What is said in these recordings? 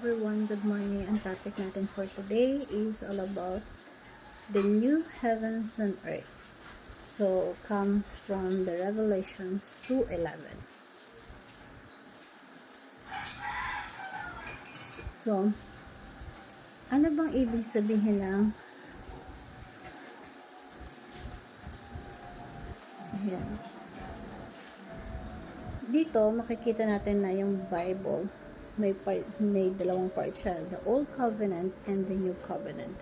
everyone, good morning. Ang topic natin for today is all about the new heavens and earth. So, comes from the Revelations 2:11. So, ano bang ibig sabihin ng ayan. Dito, makikita natin na yung Bible, may dalawang part siya, the Old Covenant and the New Covenant.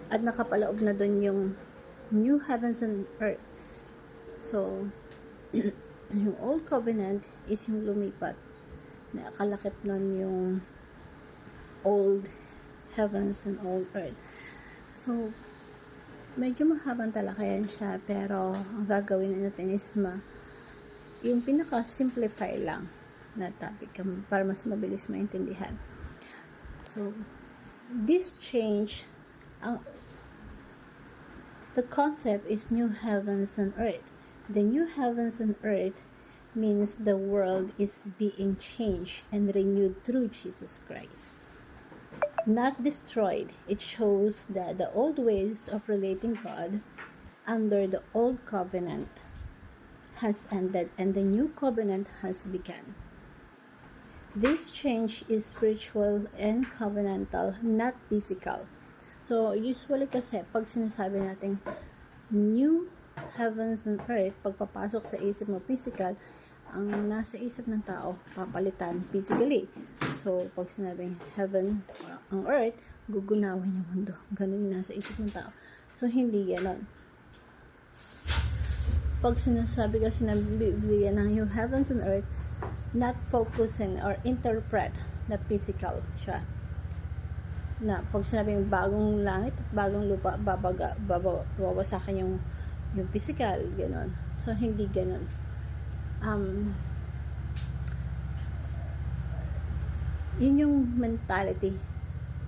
At nakapaloob na dun yung New Heavens and Earth. So, yung Old Covenant is yung lumipat, na kalakip nun yung Old Heavens and Old Earth. So, medyo mahabang talakayan siya, pero ang gagawin natin is yung pinaka-simplify lang na topic para mas mabilis maintindihan. So, this change, the concept is new heavens and earth. The new heavens and earth means the world is being changed and renewed through Jesus Christ. Not destroyed. It shows that the old ways of relating God under the old covenant has ended and the new covenant has begun. This change is spiritual and covenantal, not physical. So, usually kasi, pag sinasabi natin new heavens and earth, pagpapasok sa isip mo physical, ang nasa isip ng tao, papalitan physically. So, pag sinabing heaven, ang earth, gugunawin yung mundo. Ganun yung nasa isip ng tao. So, hindi ganon. Pag sinasabi kasi ng Biblia ng yung heavens and earth, not focusing or interpret na physical siya. Na pag sinabing bagong langit at bagong lupa, bawasakin yung physical, gano'n. So, hindi gano'n. Yun yung mentality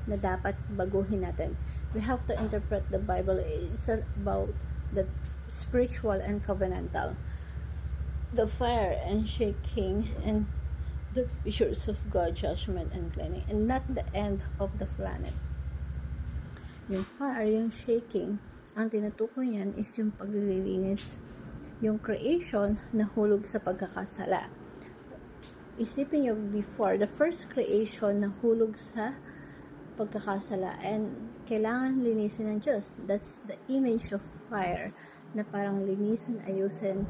na dapat baguhin natin. We have to interpret the Bible. It's about the spiritual and covenantal. The fire and shaking and the pictures of God's judgment and cleansing, and not the end of the planet. Yung fire, yung shaking, ang tinutukoy niyan is yung paglilinis, yung creation na hulog sa pagkakasala. Isipin niyo before, the first creation na hulog sa pagkakasala and kailangan linisin ng Diyos. That's the image of fire na parang linisin, ayusin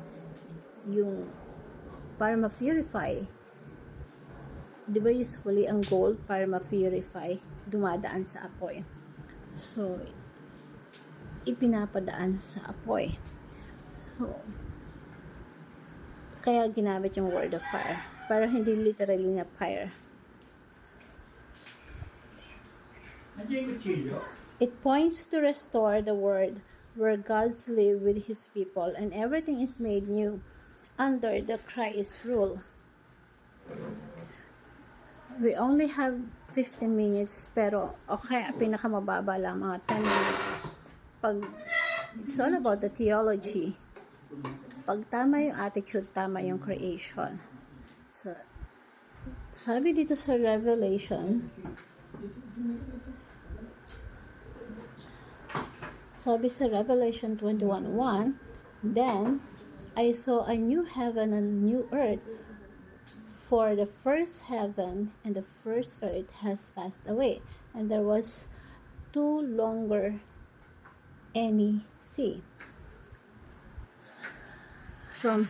yung para ma-purify. Di ba usually ang gold para ma-purify dumadaan sa apoy. So, ipinapadaan sa apoy. So, kaya ginamit yung word of fire. Pero hindi literally na fire. It points to restore the world where God's live with His people and everything is made new under the Christ rule. We only have 15 minutes pero okay, pinakamababa lang mga 10 minutes. Pag it's all about the theology. Pag tama yung attitude, tama yung creation. So, sabi dito sa Revelation, sabi sa Revelation 21:1, then I saw a new heaven and new earth, for the first heaven and the first earth has passed away, and there was no longer any sea. So,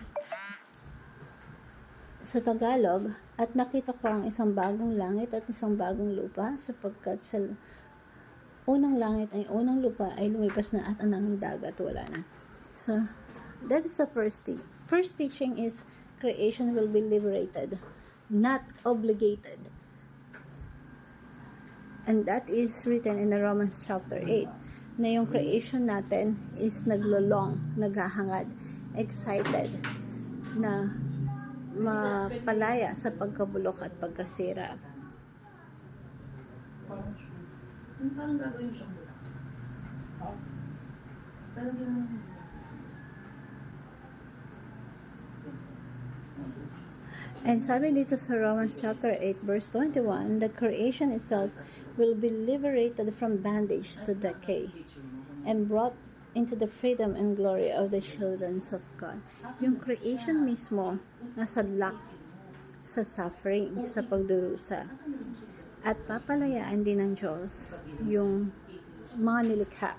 sa Tagalog, at nakita ko ang isang bagong langit at isang bagong lupa, sapagkat sa unang langit ay unang lupa ay lumipas na at ang dagat wala na. So, that is the first thing. First teaching is creation will be liberated, not obligated. And that is written in the Romans chapter 8, na yung creation natin is naglolong, naghahangad, excited, na mapalaya sa pagkabulok at pagkasira. Ano ba ang gagawin sa bulak? Talagang And sabi dito sa Romans chapter 8 verse 21, the creation itself will be liberated from bondage to decay and brought into the freedom and glory of the children of God. Yung creation mismo nasa lack, sa suffering, sa pagdurusa. At papalayaan din ng Diyos yung mga nilikha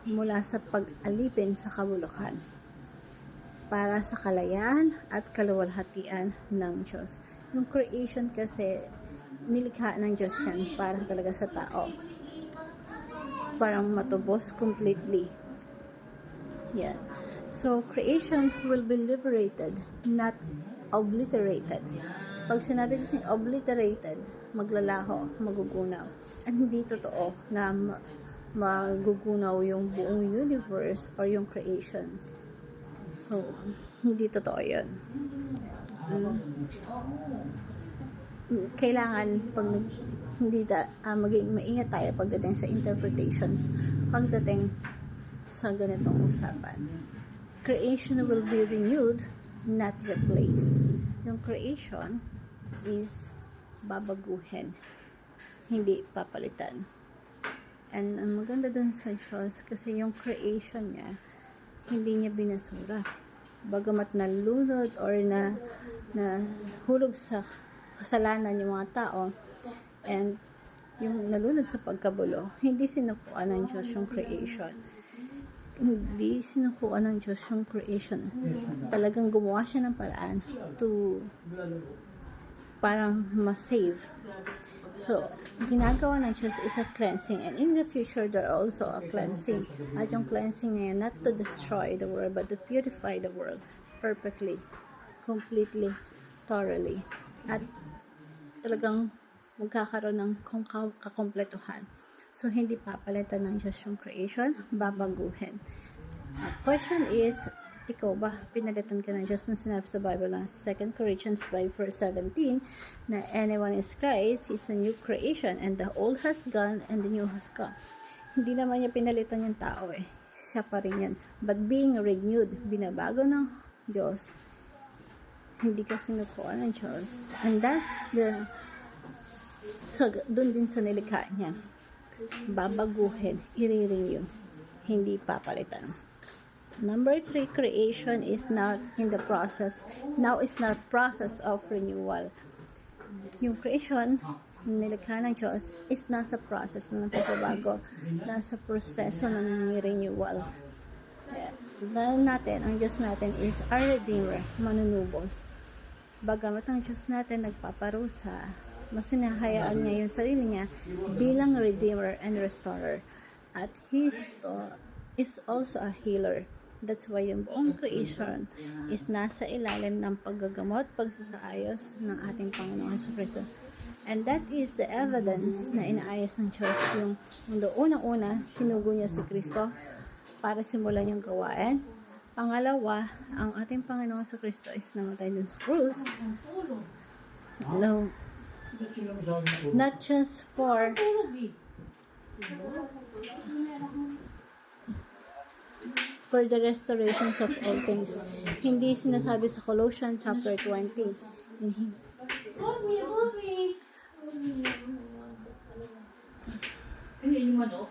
mula sa pag-alipin sa kabulukan para sa kalayaan at kaluwalhatian ng Diyos. Yung creation kasi, nilikha ng Diyos yan para talaga sa tao. Parang matubos completely. Yan. So, creation will be liberated, not obliterated. Pag sinabi kasing obliterated, maglalaho, magugunaw. At hindi totoo na magugunaw yung buong universe or yung creations. So, hindi totoo yun. Kailangan pag maging maingat tayo pagdating sa interpretations, pagdating sa ganitong usapan. Creation will be renewed, not replaced. Yung creation is babaguhin, hindi papalitan. And ang maganda dun sa Diyos kasi yung creation niya, hindi niya binasura. Bagamat nalunod or na hulog sa kasalanan yung mga tao and yung nalunod sa pagkabulo, hindi sinukuan ng Diyos yung creation. Hindi sinukuan ng Diyos yung creation. Talagang gumawa siya ng paraan to parang ma-save. So, ginagawa ng Diyos is a cleansing, and in the future there are also a cleansing. At yung cleansing ngayon, not to destroy the world but to purify the world perfectly, completely, thoroughly. At talagang magkakaroon ng kakompletuhan. So, hindi papalitan ng Diyos yung creation, babaguhin. Question is, ikaw ba, pinalitan ka ng Diyos nung sinabi sa Bible na 2 Corinthians 5:17 na anyone is Christ is a new creation and the old has gone and the new has come. Hindi naman niya pinalitan yung tao eh. Siya pa rin yan. But being renewed, binabago ng Diyos, hindi ka sinukuan ng Diyos. And that's the, so, dun din sa nilikha niya. Babaguhin, i-renew, hindi papalitan. Number 3, creation is not in the process. Now is not process of renewal. Yung creation, nilikha ng Diyos, is nasa process na ng pagbabago. Nasa proseso na ng renewal. Dahil natin, ang Diyos natin is our Redeemer, manunubos. Bagamat ang Diyos natin nagpaparusa, mas sinahayaan niya yung sarili niya bilang Redeemer and Restorer. At He is also a healer. That's why yung buong creation is nasa ilalim ng paggagamot, pagsasaayos ng ating Panginoon Jesucristo. And that is the evidence na inaayos ng Diyos yung mundo. Unang-una, sinugo niya si Kristo para simulan yung gawain. Pangalawa, ang ating Panginoon Jesucristo is namatay dun sa krus. No, not just for the restorations of all things. Hindi sinasabi sa Colossians chapter 20. Ano yung manok?